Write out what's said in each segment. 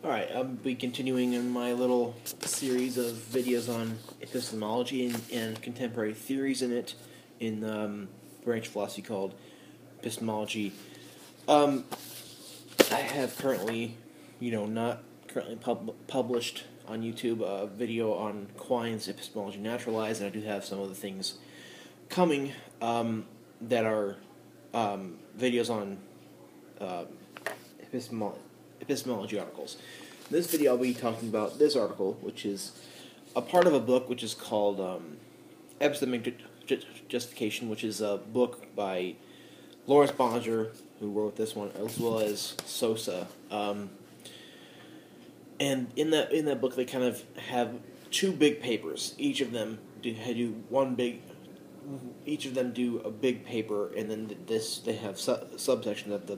Alright, I'll be continuing in my little series of videos on epistemology and contemporary theories in it, in branch of philosophy called epistemology. I have currently, not currently published on YouTube a video on Quine's Epistemology Naturalized, and I do have some other things coming that are videos on epistemology articles. In this video, I'll be talking about this article, which is a part of a book which is called Epistemic Justification, which is a book by Laurence, who wrote this one, as well as Sosa. And in that book, they kind of have two big papers. Each of them do a big paper, and then they have subsections of the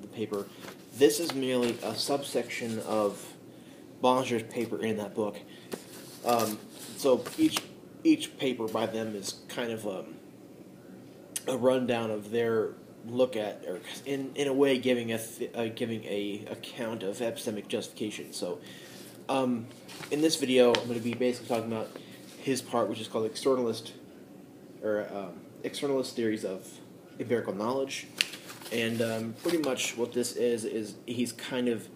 paper. This is merely a subsection of BonJour's paper in that book. So each paper by them is kind of a rundown of their look at, or in a way giving a account of epistemic justification. So in this video, I'm going to be basically talking about his part, which is called externalist theories of empirical knowledge. And pretty much what this is he's kind of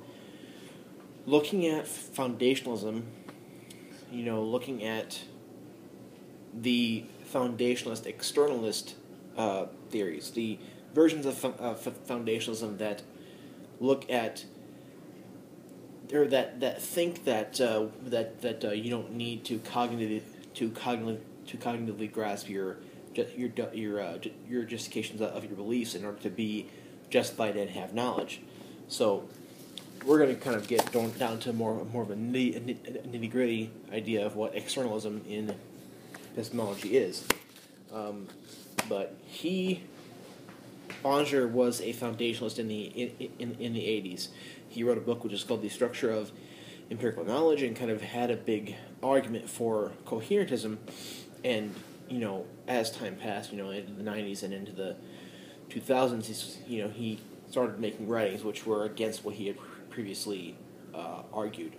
looking at foundationalism, looking at the foundationalist, externalist theories, the versions of foundationalism that look at, or that think that you don't need to cognitively grasp your justifications of your beliefs in order to be justified and have knowledge. So we're going to kind of get down to more of a nitty-gritty idea of what externalism in epistemology is. But BonJour was a foundationalist in the 80s. He wrote a book which is called The Structure of Empirical Knowledge, and kind of had a big argument for coherentism. And as time passed, into the 90s and into the 2000s, he started making writings which were against what he had previously argued.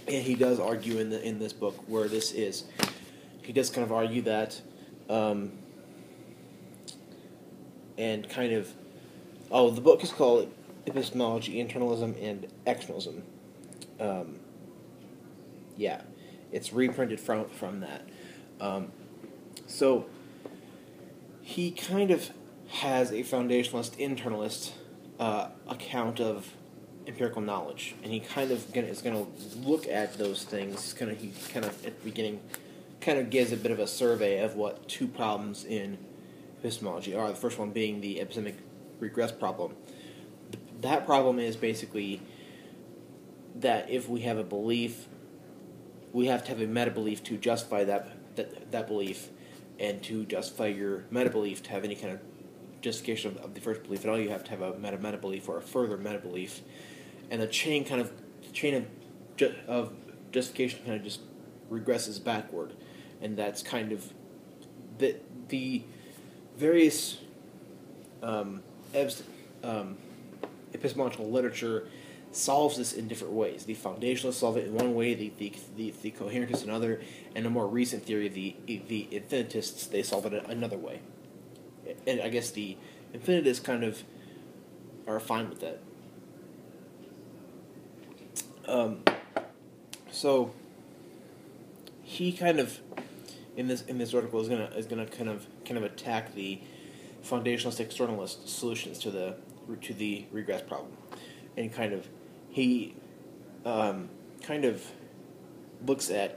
And he does argue in this book where this is. He does kind of argue that, and kind of, the book is called Epistemology, Internalism, and Externalism. It's reprinted from that. So he kind of has a foundationalist, internalist account of empirical knowledge, and he kind of is going to look at those things. He kind of at the beginning kind of gives a bit of a survey of what two problems in epistemology are. The first one being the epistemic regress problem. That problem is basically that if we have a belief, we have to have a meta-belief to justify that belief, and to justify your meta-belief, to have any kind of justification of the first belief at all, you have to have a meta-belief or a further meta-belief. And the chain of justification kind of just regresses backward. And that's kind of the various epistemological literature solves this in different ways. The foundationalists solve it in one way, the coherentists another, and a more recent theory, the infinitists, they solve it another way. And I guess the infinitists kind of are fine with that. So he kind of in this article is gonna kind of attack the foundationalist externalist solutions to the regress problem, and he looks at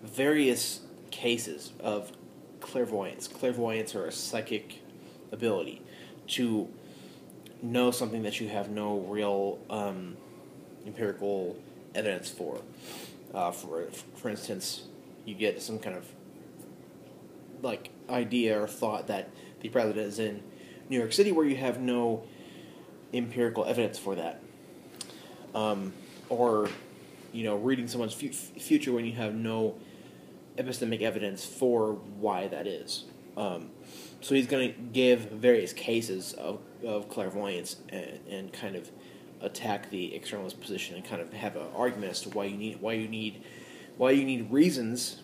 various cases of clairvoyance. Clairvoyance, or a psychic ability to know something that you have no real empirical evidence for. For instance, you get some kind of idea or thought that the president is in New York City, where you have no empirical evidence for that. Or reading someone's future when you have no epistemic evidence for why that is. So he's going to give various cases of clairvoyance and kind of attack the externalist position and kind of have an argument as to why you need reasons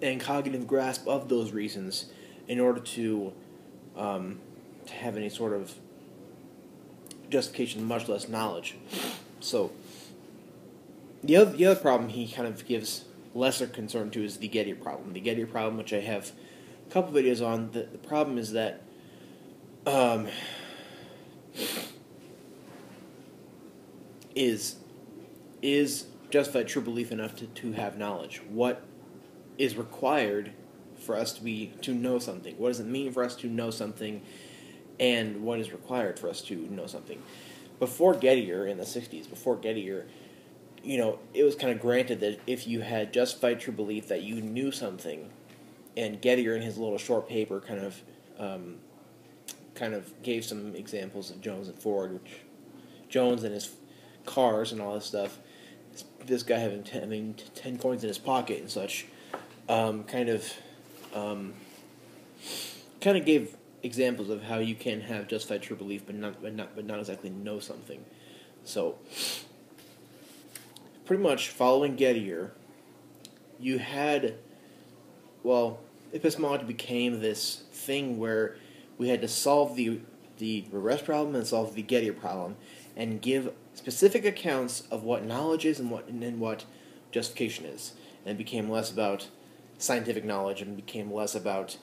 and cognitive grasp of those reasons in order to have any sort of justification, much less knowledge. So the other problem he kind of gives lesser concern to is the Gettier problem. The Gettier problem, which I have a couple videos on, the problem is that is justified true belief enough to have knowledge? What is required for us to know something? What does it mean for us to know something, and what is required for us to know something? Before Gettier, in the 60s, before Gettier, it was kind of granted that if you had justified true belief that you knew something, and Gettier in his little short paper kind of gave some examples of Jones and Ford, which Jones and his cars and all this stuff, this guy having 10 coins in his pocket and such, kind of gave examples of how you can have justified true belief but not exactly know something. So pretty much following Gettier, you had, epistemology became this thing where we had to solve the arrest problem and solve the Gettier problem and give specific accounts of what knowledge is and what justification is. And it became less about scientific knowledge and became less about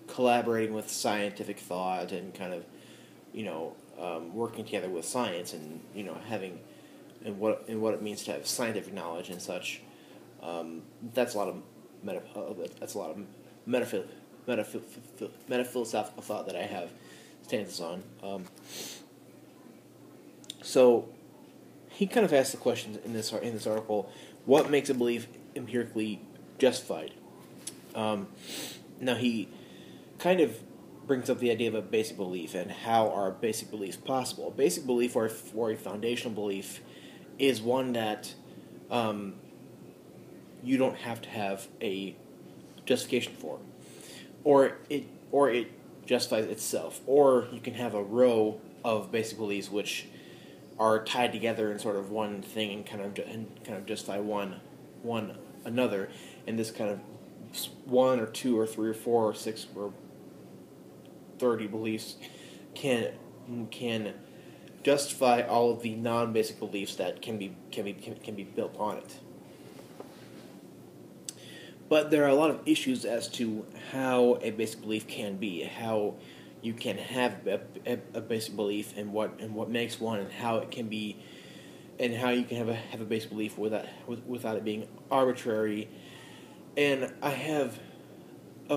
collaborating with scientific thought and kind of working together with science and having and what it means to have scientific knowledge and such. That's a lot of metaphilosophical thought that I have stances on. So he kind of asked the question in this article: what makes a belief empirically justified? Now he kind of brings up the idea of a basic belief and how are basic beliefs possible. A basic belief or a foundational belief is one that you don't have to have a justification for, or it justifies itself, or you can have a row of basic beliefs which are tied together in sort of one thing and kind of justify one another, and this kind of 1 or 2 or 3 or 4 or 6 or 30 beliefs can justify all of the non-basic beliefs that can be built on it. But there are a lot of issues as to how a basic belief can be, how you can have a basic belief, and what makes one, and how it can be, and how you can have a basic belief without it being arbitrary. And I have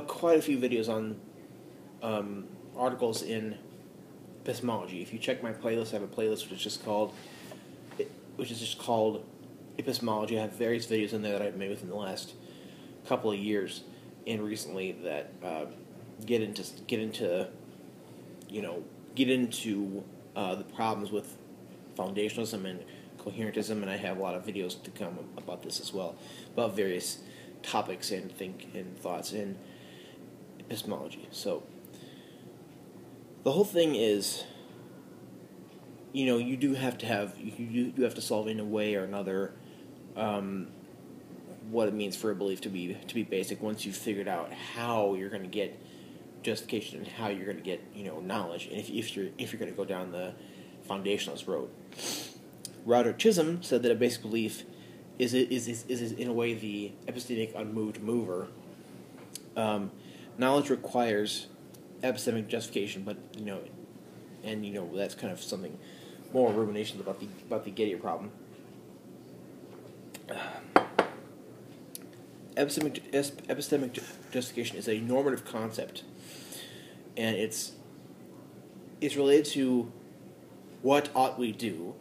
quite a few videos on articles in epistemology. If you check my playlist, I have a playlist which is just called epistemology. I have various videos in there that I've made within the last couple of years and recently that get into the problems with foundationalism and coherentism, and I have a lot of videos to come about this as well, about various topics and thoughts in epistemology. So the whole thing is, you do have to solve in a way or another what it means for a belief to be basic once you've figured out how you're going to get justification and how you're going to get knowledge, and if you're going to go down the foundationalist road. Roderick Chisholm said that a basic belief is in a way the epistemic unmoved mover. Knowledge requires epistemic justification, but that's kind of something more ruminations about the Gettier problem. Epistemic justification is a normative concept, and it's related to what ought we do,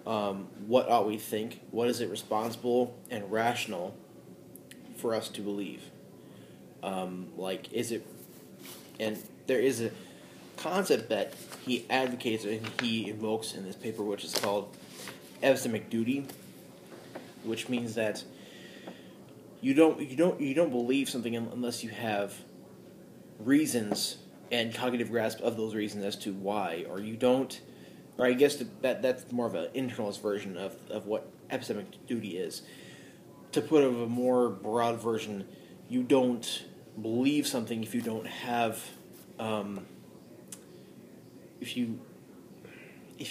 what ought we think, what is it responsible and rational for us to believe. Is it, and there is a concept that he advocates and he invokes in this paper, which is called epistemic duty, which means that you don't believe something unless you have reasons and cognitive grasp of those reasons as to why, or you don't, or I guess that's more of an internalist version of what epistemic duty is. To put a more broad version, you don't believe something if you don't have, if you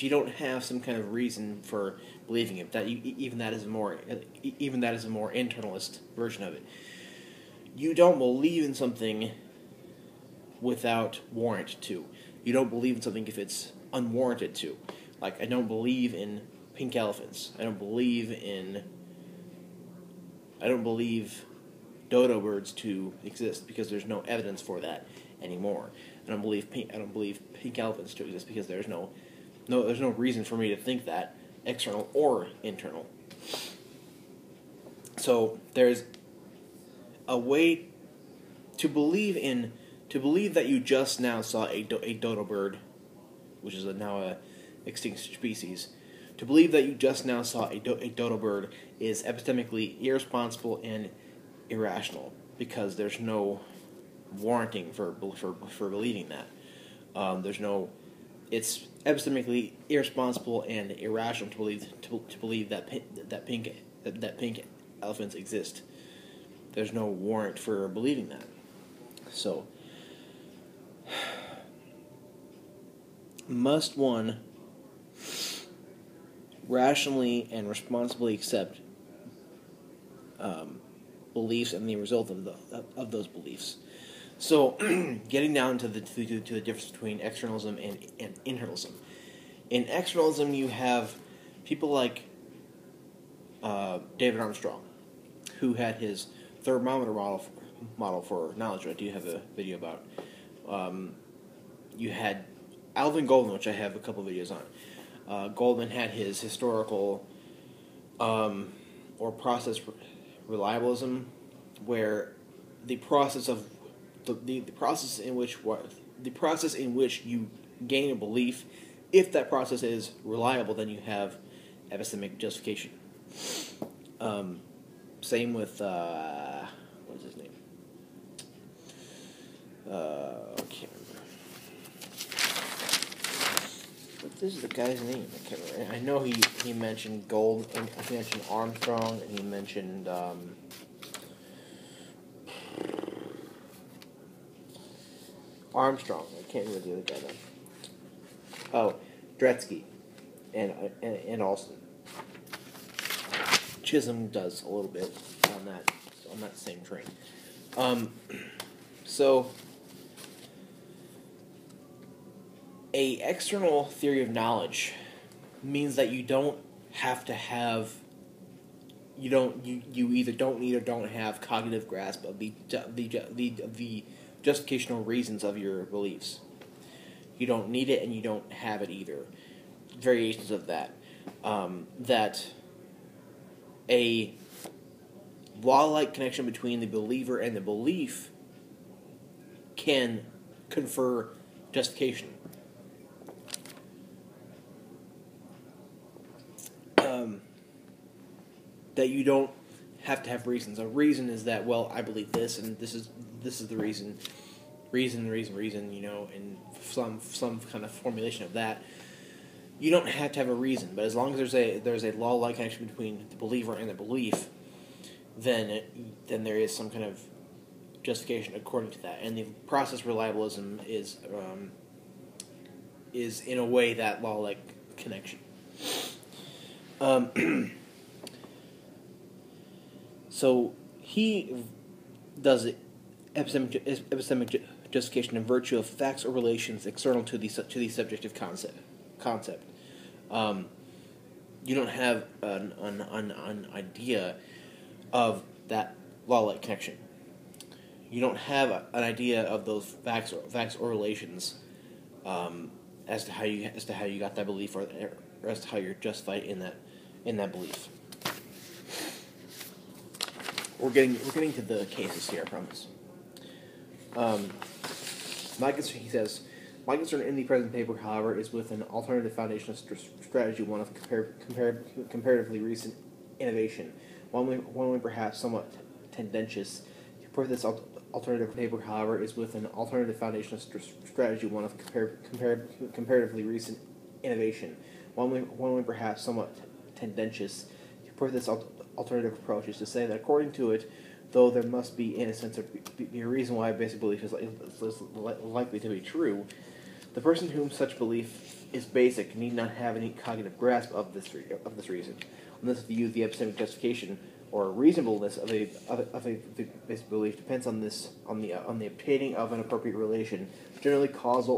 don't have some kind of reason for believing it. Even that is a more internalist version of it. You don't believe in something without warrant to. You don't believe in something if it's unwarranted to. Like, I don't believe in pink elephants. I don't believe dodo birds to exist because there's no evidence for that anymore. I don't believe pink elephants to exist because there's no reason for me to think that, external or internal. So there's a way to believe that you just now saw a dodo bird, which is now a extinct species. To believe that you just now saw a dodo bird is epistemically irresponsible and irrational because there's no warranting for believing that. It's epistemically irresponsible and irrational to believe that pink elephants exist. There's no warrant for believing that. So, must one rationally and responsibly accept beliefs and the result of those beliefs? So, getting down to the difference between externalism and internalism. In externalism, you have people like David Armstrong, who had his thermometer model for knowledge, I do have a video about. You had Alvin Goldman, which I have a couple videos on. Goldman had his historical or process reliabilism, where the process of the process in which you gain a belief, if that process is reliable, then you have epistemic justification. Same with what is his name? I can't remember. What is the guy's name? I can't remember. I know he mentioned he mentioned Armstrong, and he mentioned Armstrong. I can't remember the other guy though. Oh, Dretsky and Alston. Chisholm does a little bit on that same train. So a external theory of knowledge means that you don't have to have you either don't need or don't have cognitive grasp of the justificational reasons of your beliefs. You don't need it and you don't have it either. Variations of that. That a law-like connection between the believer and the belief can confer justification. That you don't have to have reasons. A reason is that, well, I believe this, and this is the reason, and some kind of formulation of that. You don't have to have a reason, but as long as there's a law-like connection between the believer and the belief, then there is some kind of justification according to that. And the process reliabilism is in a way that law-like connection. So he does epistemic justification in virtue of facts or relations external to the subjective concept. You don't have an idea of that law-like connection. You don't have an idea of those facts or relations as to how you got that belief, or as to how you're justified in that belief. We're getting to the cases here, I promise. He says, my concern in the present paper, however, is with an alternative foundational strategy, one of comparatively recent innovation, one way perhaps somewhat tendentious. To put this alternative paper, however, is with an alternative foundational strategy, one of comparatively recent innovation. One way perhaps somewhat tendentious to put this alternative approach is to say that according to it, though there must be, in a sense, be a reason why a basic belief is likely to be true, the person whom such belief is basic need not have any cognitive grasp of this reason. On this view, the epistemic justification or reasonableness of a basic belief depends on the obtaining of an appropriate relation, generally causal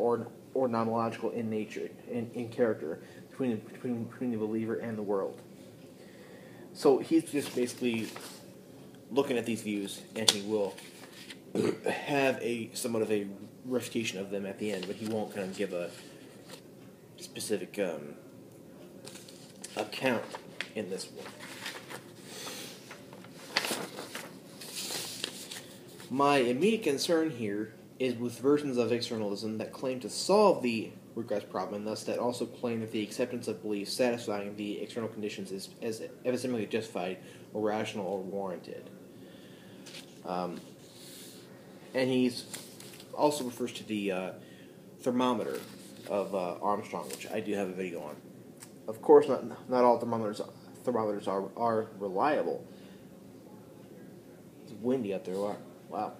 or nomological in nature, in character, between the believer and the world. So he's just basically looking at these views, and he will have somewhat of a refutation of them at the end, but he won't kind of give a specific account in this one. My immediate concern here is with versions of externalism that claim to solve the regress problem, and thus that also claim that the acceptance of beliefs satisfying the external conditions is epistemically justified or rational or warranted. And he's also refers to the thermometer of Armstrong, which I do have a video on. Of course, not all thermometers are reliable. It's windy out there. Wow.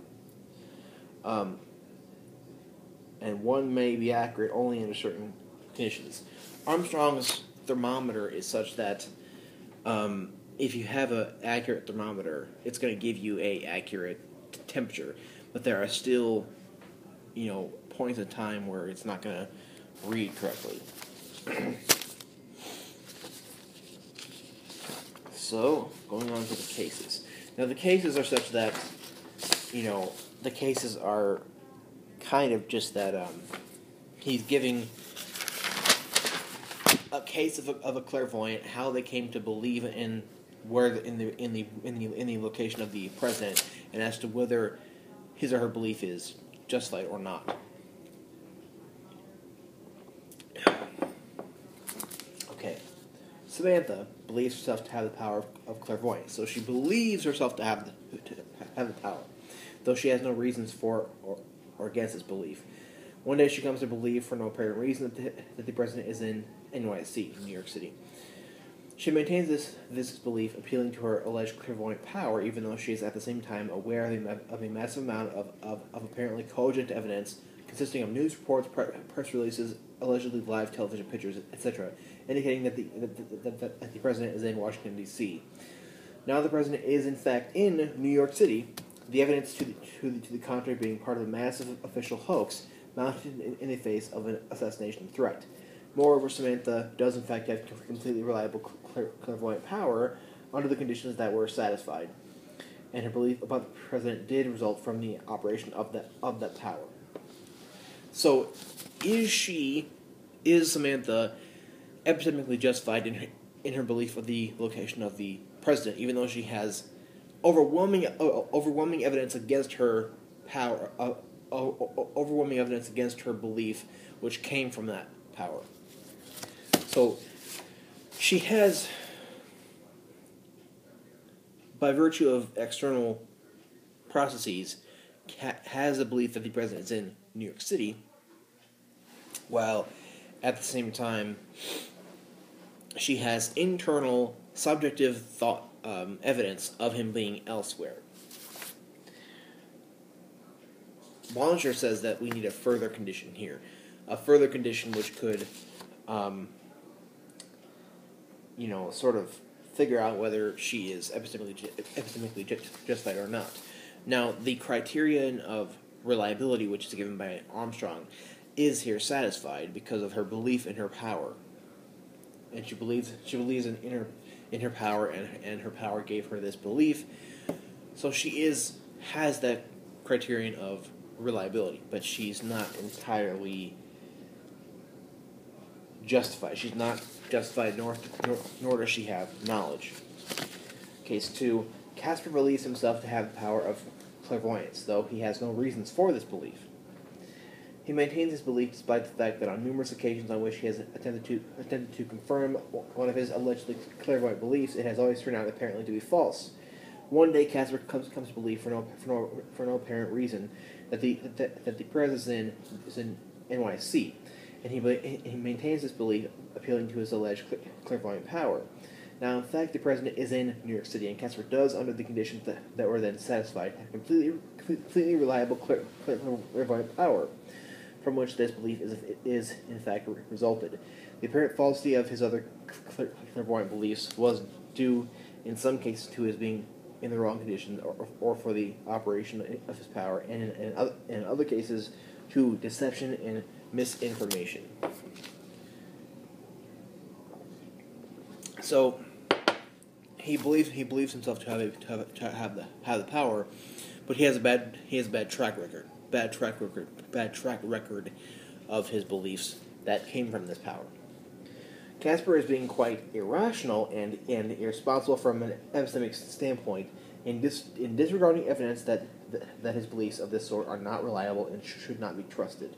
And one may be accurate only under certain conditions. Armstrong's thermometer is such that if you have an accurate thermometer, it's going to give you a accurate temperature, but there are still, points in time where it's not going to read correctly. So, going on to the cases. Now, the cases are such that, the cases are kind of just that he's giving a case of a clairvoyant, how they came to believe in in the location of the president, and as to whether his or her belief is justified or not. Okay, Samantha believes herself to have the power of clairvoyance, so she believes herself to have the power, though she has no reasons for or against this belief. One day she comes to believe, for no apparent reason, that the president is in NYC, New York City. She maintains this belief, appealing to her alleged clairvoyant power, even though she is at the same time aware of a massive amount of apparently cogent evidence consisting of news reports, press releases, allegedly live television pictures, etc., indicating that the president is in Washington, D.C. Now the president is, in fact, in New York City, the evidence to the contrary being part of a massive official hoax mounted in the face of an assassination threat. Moreover, Samantha does in fact have completely reliable clairvoyant power under the conditions that were satisfied, and her belief about the president did result from the operation of that power. So, is Samantha epistemically justified in her belief of the location of the president, even though she has overwhelming evidence against her power, overwhelming evidence against her belief, which came from that power? So, she has, by virtue of external processes, has a belief that the president is in New York City, while at the same time she has internal subjective thought evidence of him being elsewhere. BonJour says that we need a further condition here, a further condition which could sort of figure out whether she is epistemically justified or not. Now, the criterion of reliability, which is given by Armstrong, is here satisfied because of her belief in her power, and she believes in her power, and her power gave her this belief. So she has that criterion of reliability, but she's not entirely justified. She's not justified, nor does she have knowledge. Case 2. Casper believes himself to have the power of clairvoyance, though he has no reasons for this belief. He maintains his belief despite the fact that on numerous occasions on which he has attempted to confirm one of his allegedly clairvoyant beliefs, it has always turned out apparently to be false. One day, Casper comes to believe, for no apparent reason, that the president is in NYC, and he maintains this belief, appealing to his alleged clairvoyant power. Now, in fact, the president is in New York City, and Casper does, under the conditions that were then satisfied, have completely reliable clairvoyant power, from which this belief is in fact resulted. The apparent falsity of his other clairvoyant beliefs was due, in some cases, to his being in the wrong conditions, or for the operation of his power, and in other cases, to deception and misinformation. So he believes himself to have the power, but he has a bad track record of his beliefs that came from this power. Casper is being quite irrational and irresponsible from an epistemic standpoint in disregarding evidence that his beliefs of this sort are not reliable and should not be trusted.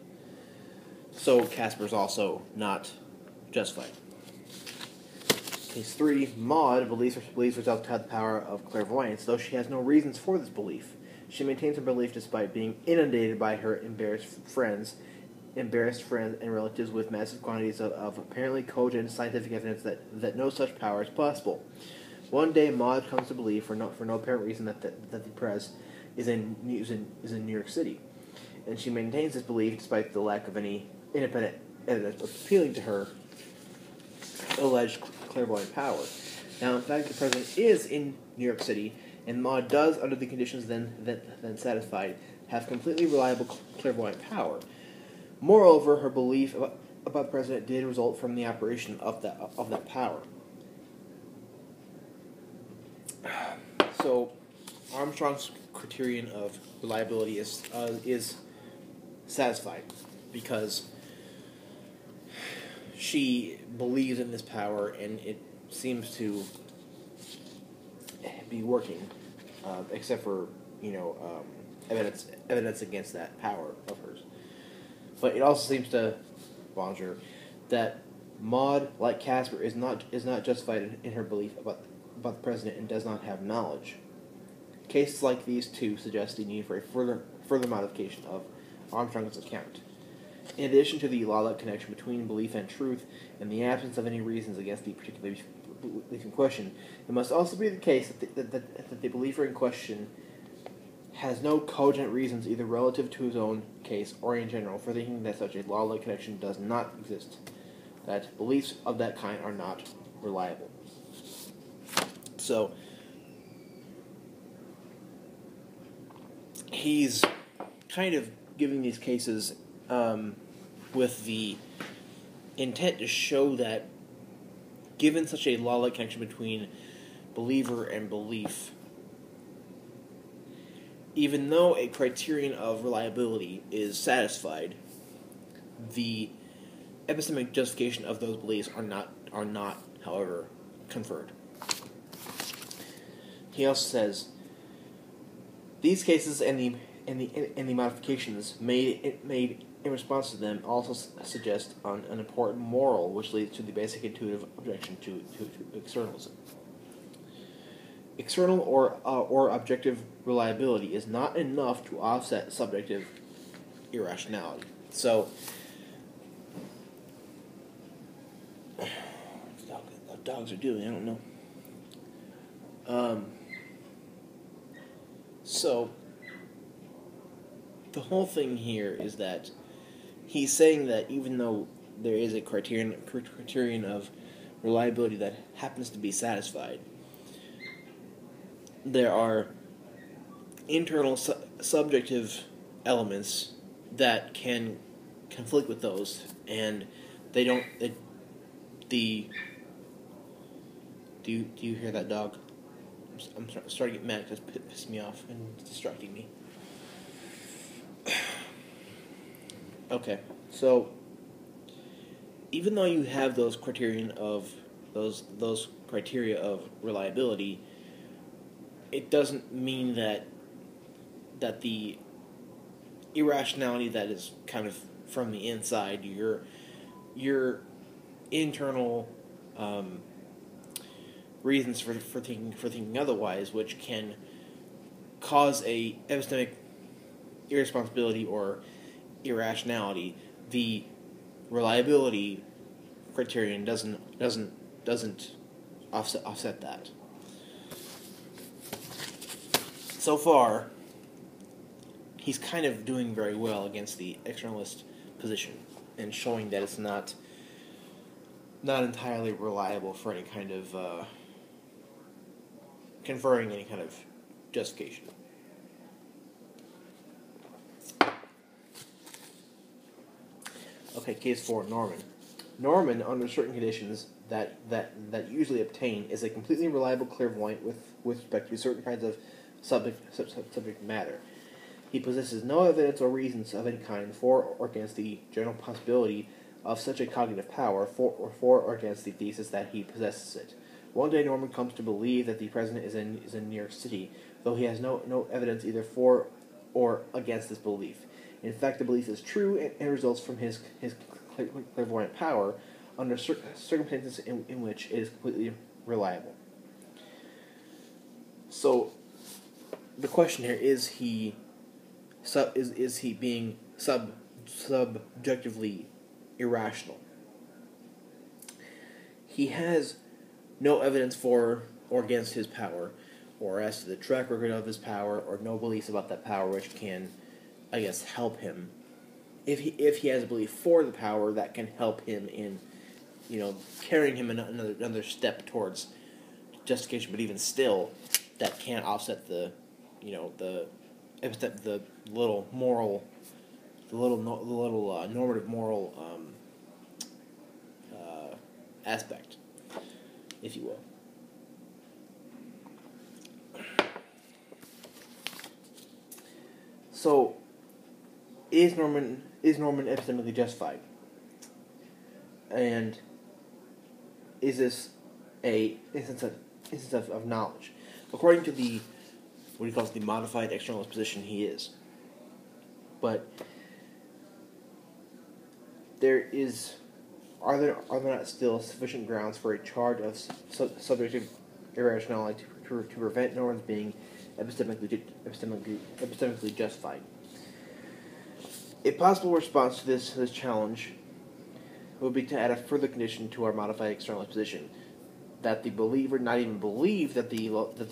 So Casper's also not justified. Case 3, Maud believes herself to have the power of clairvoyance, though she has no reasons for this belief. She maintains her belief despite being inundated by her embarrassed friends and relatives with massive quantities of apparently cogent scientific evidence that no such power is possible. One day, Maud comes to believe, for no apparent reason, that the press is in New York City, and she maintains this belief despite the lack of any independent evidence appealing to her alleged clairvoyant power. Now, in fact, the president is in New York City, and Maud does, under the conditions then satisfied, have completely reliable clairvoyant power. Moreover, her belief about the president did result from the operation of that power. So, Armstrong's criterion of reliability is satisfied because she believes in this power, and it seems to be working, except for evidence against that power of hers. But it also seems to BonJour that Maud, like Casper, is not justified in her belief about the president and does not have knowledge. Cases like these two suggest the need for a further modification of Armstrong's account. In addition to the law-like connection between belief and truth, and the absence of any reasons against the particular belief in question, it must also be the case that the believer in question has no cogent reasons, either relative to his own case or in general, for thinking that such a law-like connection does not exist, that beliefs of that kind are not reliable. So, he's kind of giving these cases with the intent to show that, given such a law-like connection between believer and belief, even though a criterion of reliability is satisfied, the epistemic justification of those beliefs are not, however, conferred. He also says, these cases and the modifications made in response to them also suggest an important moral, which leads to the basic intuitive objection to externalism. External or objective reliability is not enough to offset subjective irrationality. So, what dogs are doing, I don't know. So, the whole thing here is that he's saying that even though there is a criterion of reliability that happens to be satisfied, there are internal subjective elements that can conflict with those, and they don't. Do you hear that dog? I'm starting to get mad because it pissed me off and it's distracting me. Okay, so even though you have those criteria of reliability, it doesn't mean that the irrationality that is kind of from the inside, your internal reasons for thinking otherwise, which can cause a epistemic irresponsibility or irrationality. The reliability criterion doesn't offset that. So far, he's kind of doing very well against the externalist position and showing that it's not entirely reliable for any kind of conferring any kind of justification. Okay, case 4, Norman. Norman, under certain conditions that usually obtain, is a completely reliable clairvoyant with respect to certain kinds of subject matter. He possesses no evidence or reasons of any kind for or against the general possibility of such a cognitive power, for or against the thesis that he possesses it. One day Norman comes to believe that the president is in New York City, though he has no evidence either for or against this belief. In fact, the belief is true and results from his clairvoyant power under circumstances in which it is completely reliable. So, the question here is he being subjectively irrational? He has no evidence for or against his power, or as to the track record of his power, or no beliefs about that power which can, I guess, help him. If he has a belief for the power, that can help him in, carrying him another step towards justification. But even still, that can't offset the little normative moral aspect, if you will. So, is Norman epistemically justified? And is this a instance of knowledge? According to what he calls the modified externalist position, he is. But are there not still sufficient grounds for a charge of subjective irrationality to prevent Norman's being epistemically justified? A possible response to this challenge would be to add a further condition to our modified externalist position, that the believer not even believe that the lawless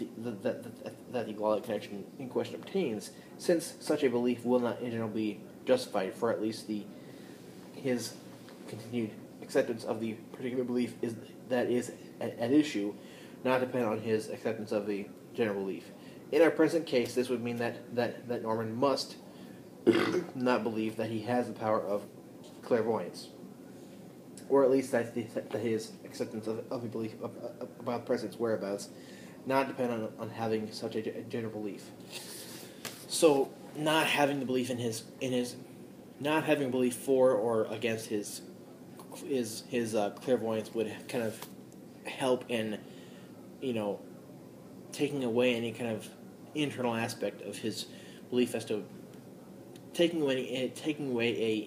connection in question obtains, since such a belief will not in general be justified, for at least his continued acceptance of the particular belief is at issue, not depend on his acceptance of the general belief. In our present case, this would mean that Norman must not believe that he has the power of clairvoyance, or at least that his acceptance of a belief about the president's whereabouts not depend on having such a general belief. So, not having the belief not having a belief for or against his clairvoyance would kind of help in, taking away any kind of internal aspect of his belief as to taking away a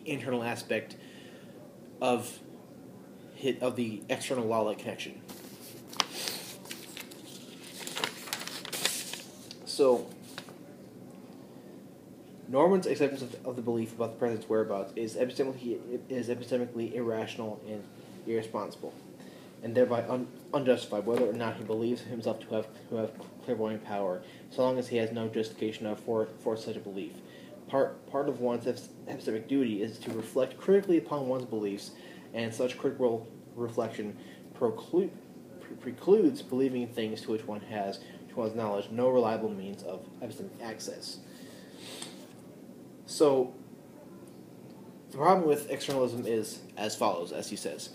internal aspect of the external law-like connection. So, Norman's acceptance of the belief about the president's whereabouts is epistemically irrational and irresponsible, and thereby unjustified, whether or not he believes himself to have clairvoyant power, so long as he has no justification for such a belief. Part of one's epistemic duty is to reflect critically upon one's beliefs, and such critical reflection precludes believing in things to which one has, to one's knowledge, no reliable means of epistemic access. So, the problem with externalism is as follows, as he says.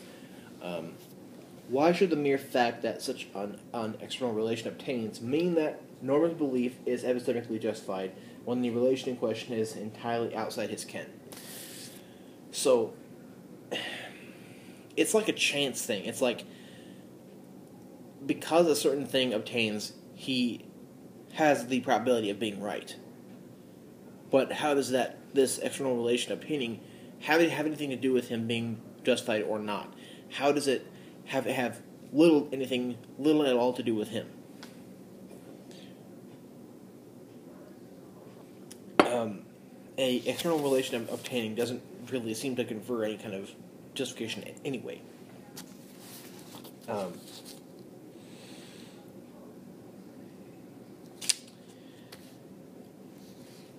Why should the mere fact that such an external relation obtains mean that Norman's belief is epistemically justified when the relation in question is entirely outside his ken? So, it's like a chance thing. It's like, because a certain thing obtains, he has the probability of being right. But how does this external relation obtaining have anything to do with him being justified or not? How does it have little at all to do with him. A external relation obtaining doesn't really seem to confer any kind of justification anyway.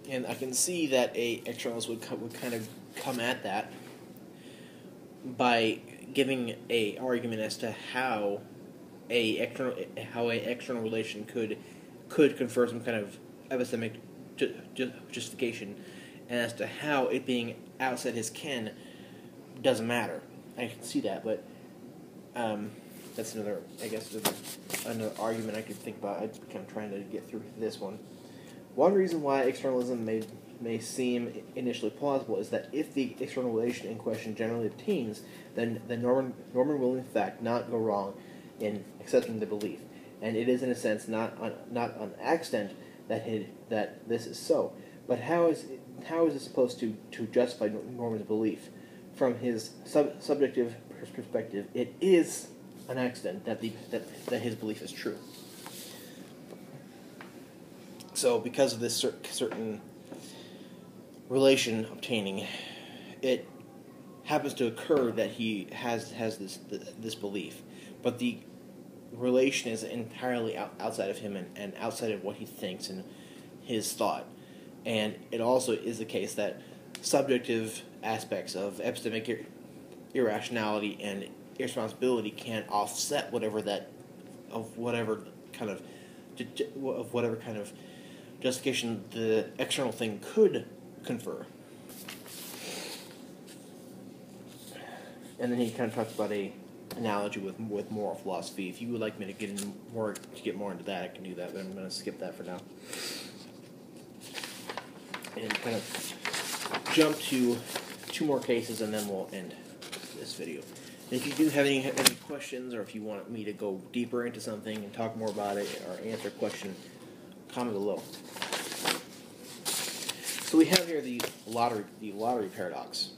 And I can see that a externalist would kind of come at that by giving a argument as to how a external relation could confer some kind of epistemic justification, and as to how it being outside his ken doesn't matter. I can see that, but that's another argument I could think about. I'm kind of trying to get through this one. One reason why externalism may seem initially plausible is that if the external relation in question generally obtains, then Norman will in fact not go wrong in accepting the belief, and it is in a sense not an accident that this is so. But how is it supposed to justify Norman's belief? From his subjective perspective, it is an accident that his belief is true. So, because of this certain relation obtaining, it happens to occur that he has this belief, but the relation is entirely outside of him and outside of what he thinks and his thought. And it also is the case that subjective aspects of epistemic irrationality and irresponsibility can offset whatever kind of justification the external thing could confer. And then he kind of talks about a analogy with moral philosophy. If you would like me to get more into that, I can do that, but I'm going to skip that for now. And kind of jump to two more cases, and then we'll end this video. And if you do have any questions, or if you want me to go deeper into something and talk more about it, or answer a question, comment below. So we have here the lottery paradox.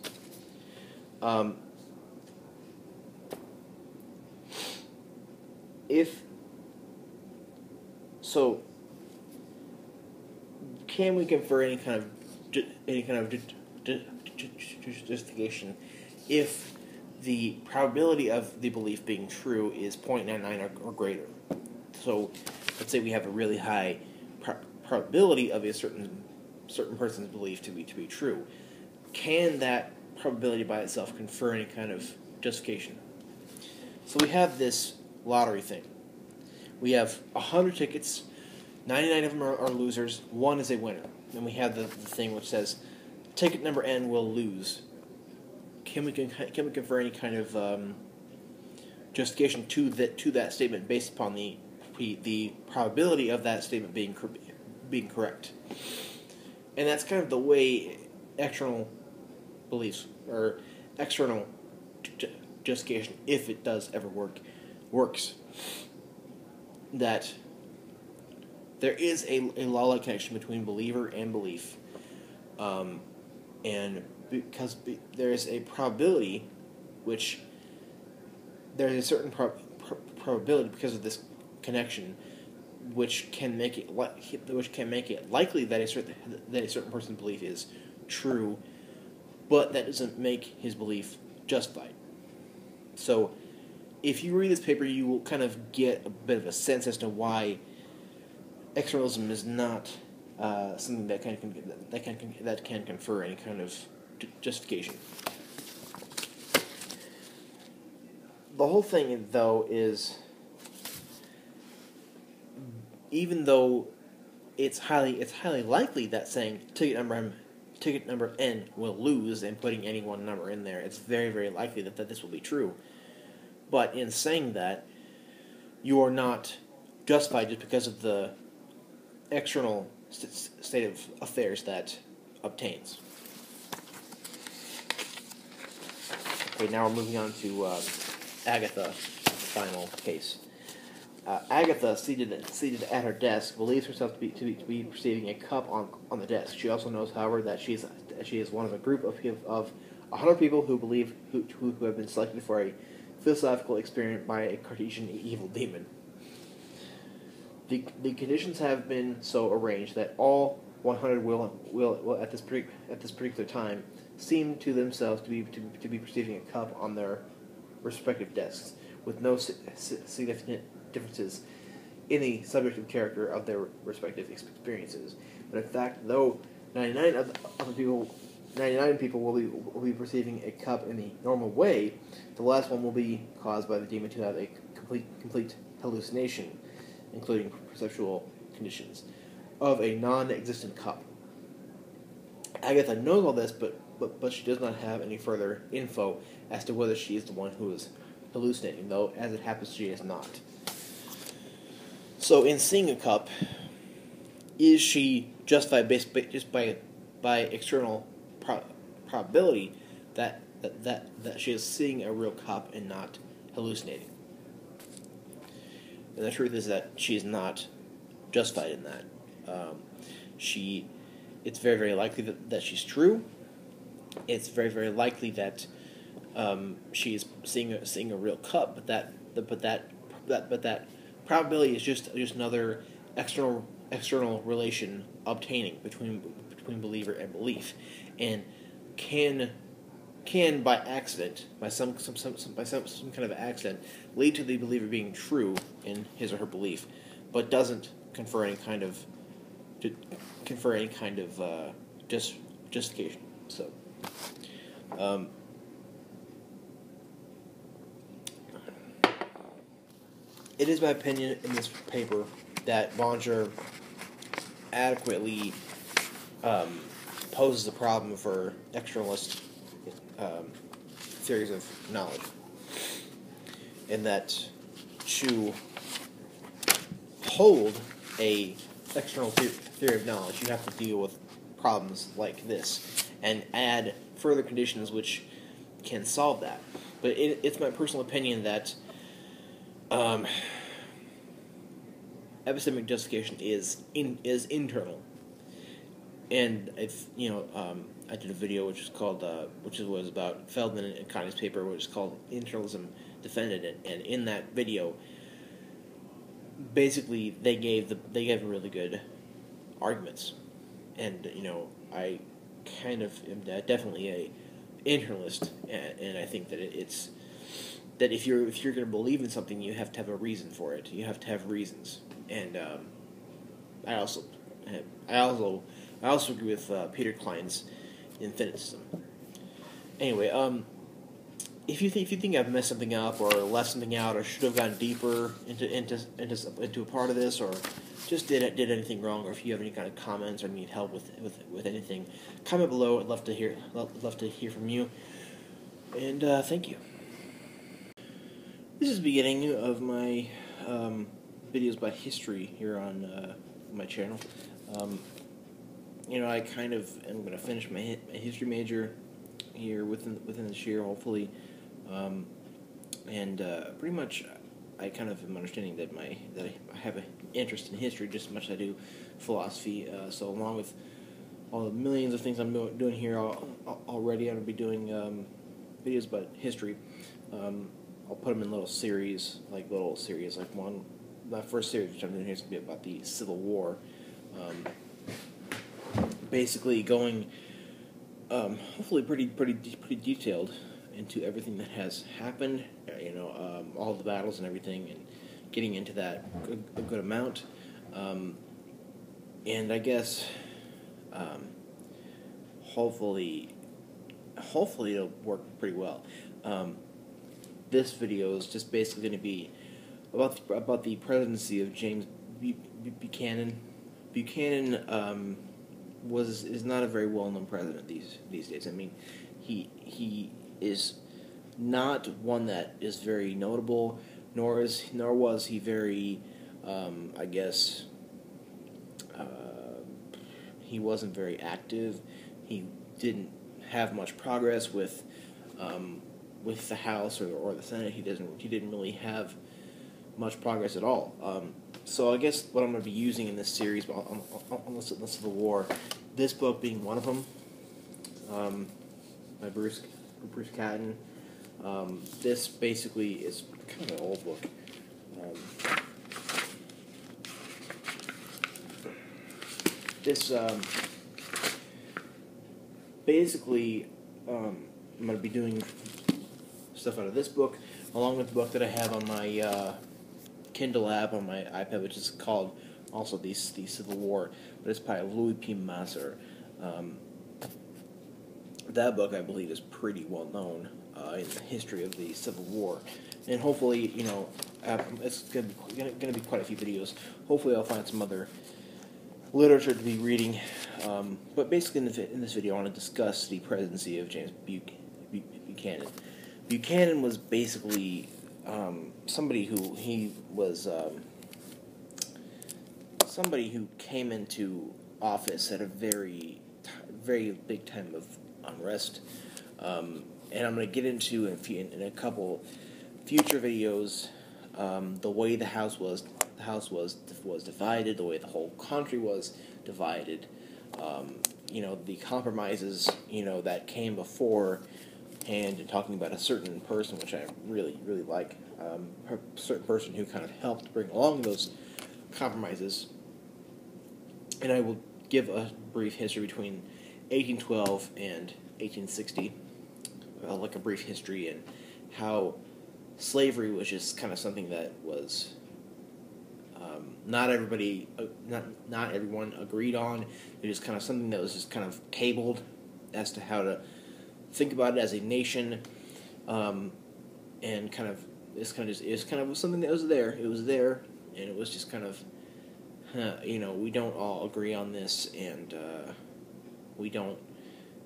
Can we confer any kind of justification if the probability of the belief being true is 0.99 or greater? So, let's say we have a really high probability of a certain person's belief to be true. Can that probability by itself confer any kind of justification? So we have this lottery thing. We have 100 tickets, 99 of them are losers, 1 is a winner. And we have the thing which says, ticket number N will lose. Can we confer any kind of justification to that statement based upon the probability of that statement being correct? And that's kind of the way external beliefs or external justification, if it does ever works. That there is a law-like connection between believer and belief, and because there is a probability, which there is a certain probability because of this connection, which can make it likely that a certain person's belief is true, but that doesn't make his belief justified. So, if you read this paper, you will kind of get a bit of a sense as to why externalism is not something that can confer any kind of justification. The whole thing, though, is even though it's highly likely that saying ticket number N will lose and putting any one number in there, it's very, very likely that this will be true. But in saying that, you are not justified just because of the external state of affairs that obtains. Okay, now we're moving on to Agatha, the final case. Agatha, seated at her desk, believes herself to be perceiving a cup on the desk. She also knows, however, that she is one of a group of 100 people who have been selected for a philosophical experiment by a Cartesian evil demon. The conditions have been so arranged that all 100 will at this particular time seem to themselves to be perceiving a cup on their respective desks, with no significant differences in the subjective character of their respective experiences. But in fact, though 99 people will be perceiving a cup in the normal way, the last one will be caused by the demon to have a complete hallucination, including perceptual conditions, of a non-existent cup. Agatha knows all this, but she does not have any further info as to whether she is the one who is hallucinating, though, as it happens, she is not. So, in seeing a cup, is she justified just by external probability that she is seeing a real cup and not hallucinating? And the truth is that she is not justified in that. It's very, very likely that she's true. It's very, very likely that she is seeing a real cup, but that probability is just another external relation obtaining between believer and belief, and can by accident, by some kind of accident, lead to the believer being true in his or her belief, but doesn't confer any kind of justification. So, it is my opinion in this paper that BonJour adequately poses a problem for externalist theories of knowledge, and that to hold a external theory of knowledge, you have to deal with problems like this and add further conditions which can solve that. But it's my personal opinion that epistemic justification is internal, and I did a video which was about Feldman and Connie's paper, which is called "Internalism Defended," and in that video, basically they gave really good arguments, and I kind of am definitely a internalist, and I think that it's that if you're going to believe in something, you have to have a reason for it. You have to have reasons, and I also agree with Peter Klein's infinitism. Anyway, if you think I've messed something up or left something out or should have gone deeper into a part of this, or just did anything wrong, or if you have any kind of comments or need help with anything, comment below. I'd love to hear from you. And thank you. This is the beginning of my videos about history here on my channel. I kind of am going to finish my history major here within this year, hopefully, and pretty much I kind of am understanding that I have an interest in history just as much as I do philosophy. So along with all the millions of things I'm doing here already, I'm going to be doing videos about history. I'll put them in little series, like one. My first series, which I'm doing here, is going to be about the Civil War. Basically, going hopefully pretty detailed into everything that has happened. All the battles and everything, and getting into that a good amount. And I guess hopefully it'll work pretty well. This video is just basically going to be about the presidency of James Buchanan. Buchanan is not a very well-known president these days. I mean, he is not one that is very notable, nor was he very, I guess, he wasn't very active. He didn't have much progress with the House or the Senate. He didn't really have much progress at all. So I guess what I'm going to be using in this series on the Civil War, this book being one of them, by Bruce Catton, This basically is kind of an old book. This basically, I'm going to be doing stuff out of this book, along with the book that I have on my Kindle app on my iPad, which is called also the Civil War, but it's by Louis P. Masser. That book, I believe, is pretty well known in the history of the Civil War, and hopefully, it's going to be quite a few videos. Hopefully, I'll find some other literature to be reading, but basically in this video I want to discuss the presidency of James Buchanan. Buchanan was basically somebody who came into office at a very big time of unrest, and I'm going to get into in a couple future videos the way the House was divided, the way the whole country was divided, the compromises, that came before, and talking about a certain person, which I really like, a certain person who kind of helped bring along those compromises. And I will give a brief history between 1812 and 1860, like a brief history, and how slavery was just kind of something that was not everyone agreed on. It was kind of something that was just kind of tabled as to how to think about it as a nation, and it was kind of something that was there. It was there, and it was just kind of, we don't all agree on this, and we don't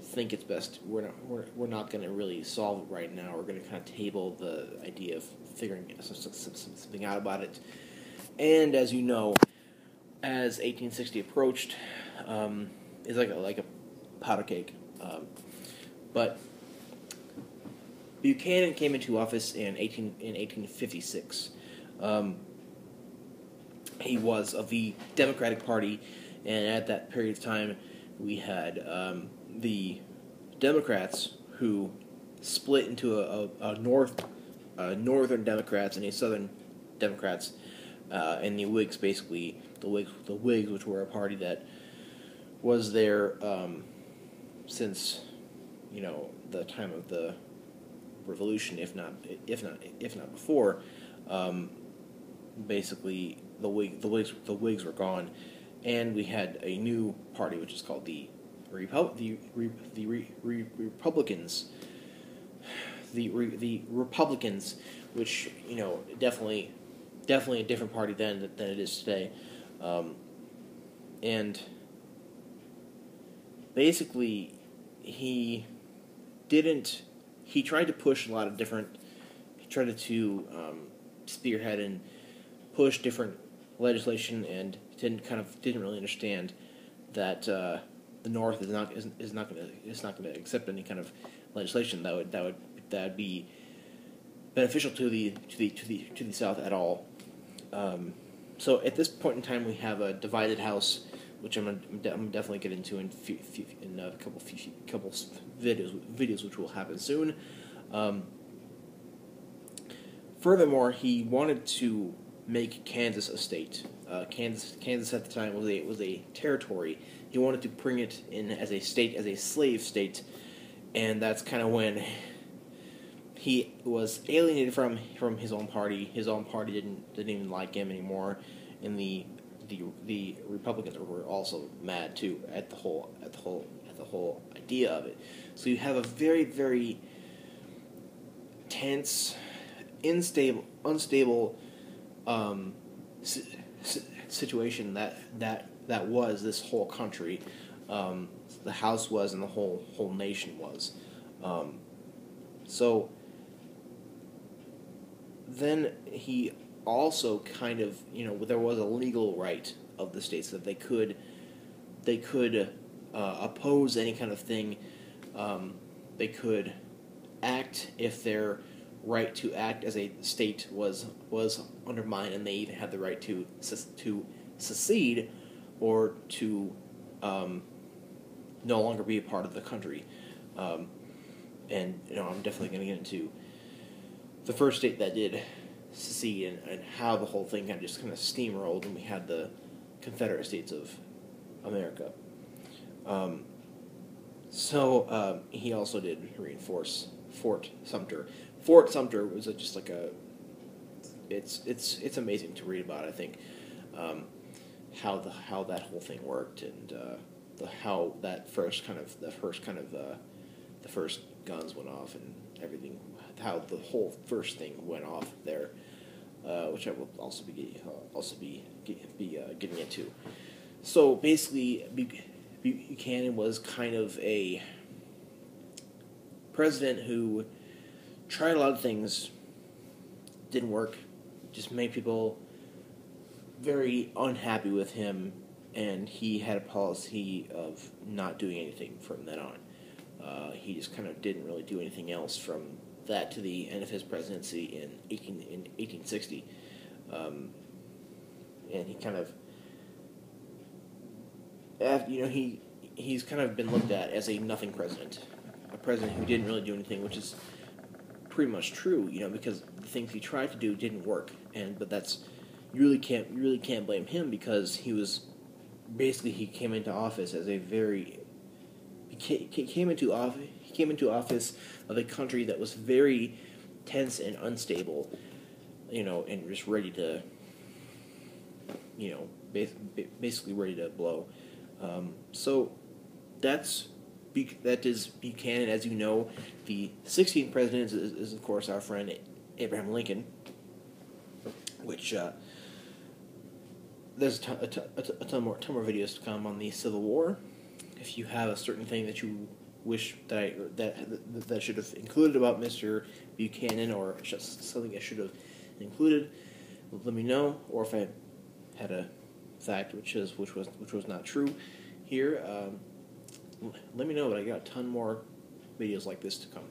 think it's best. We're not going to really solve it right now. We're going to kind of table the idea of figuring something out about it. And as you know, as 1860 approached, it's like a powder cake. But Buchanan came into office in 1856. He was of the Democratic Party, and at that period of time, we had the Democrats who split into a northern Democrats and a southern Democrats, and the Whigs, basically the Whigs, which were a party that was there since the time of the Revolution, if not before. Basically, the Whigs were gone, and we had a new party, which is called the Republicans. The Republicans, which definitely a different party than it is today, and basically he tried to push a lot of different. He tried to spearhead and push different legislation, and didn't really understand that the North is not going to accept any kind of legislation that would be beneficial to the South at all. So at this point in time, we have a divided House, which I'm definitely get into in a couple videos, which will happen soon. Furthermore, he wanted to make Kansas a state. Kansas at the time was a territory. He wanted to bring it in as a state, as a slave state, and that's kind of when he was alienated from his own party. His own party didn't even like him anymore, and the Republicans were also mad too at the whole idea of it. So you have a very, very tense, unstable situation that was this whole country. The House was, and the whole nation was. So then he also kind of, there was a legal right of the states that they could oppose any kind of thing. They could act if their right to act as a state was undermined, and they even had the right to secede or to no longer be a part of the country. And I'm definitely going to get into the first state that did secede, and how the whole thing kind of steamrolled, and we had the Confederate States of America. He also did reinforce Fort Sumter. Fort Sumter was just like a. It's amazing to read about. I think how that whole thing worked, and how that first the first guns went off and everything. How the whole first thing went off there, which I will also be getting into. So basically, Buchanan was kind of a president who tried a lot of things, didn't work, just made people very unhappy with him, and he had a policy of not doing anything from then on. He just kind of didn't really do anything else from that to the end of his presidency in 1860. And he kind of, he's kind of been looked at as a nothing president, a president who didn't really do anything, which is pretty much true, because the things he tried to do didn't work, but that's you really can't blame him, because he came into office as he came into office of a country that was very tense and unstable, and just ready to, basically ready to blow. So that is Buchanan. As you know, the 16th president is of course our friend Abraham Lincoln, which there's a ton more videos to come on the Civil War. If you have a certain thing that you wish that should have included about Mr. Buchanan, or something I should have included, let me know. Or if I had a fact which was not true here, let me know. But I got a ton more videos like this to come.